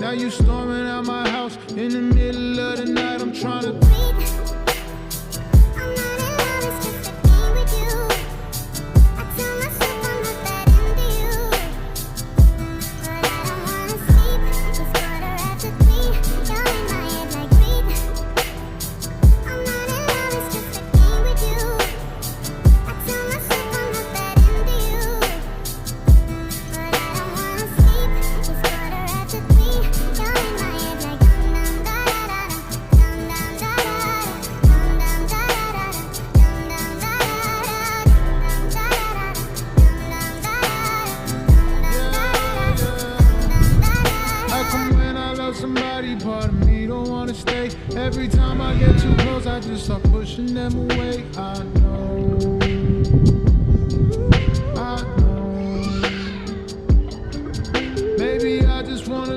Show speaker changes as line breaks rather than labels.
Now you storming out my house in the middle of the night. I'm trying to somebody, part of me don't wanna stay. Every time I get too close, I just start pushing them away. I know, maybe I just wanna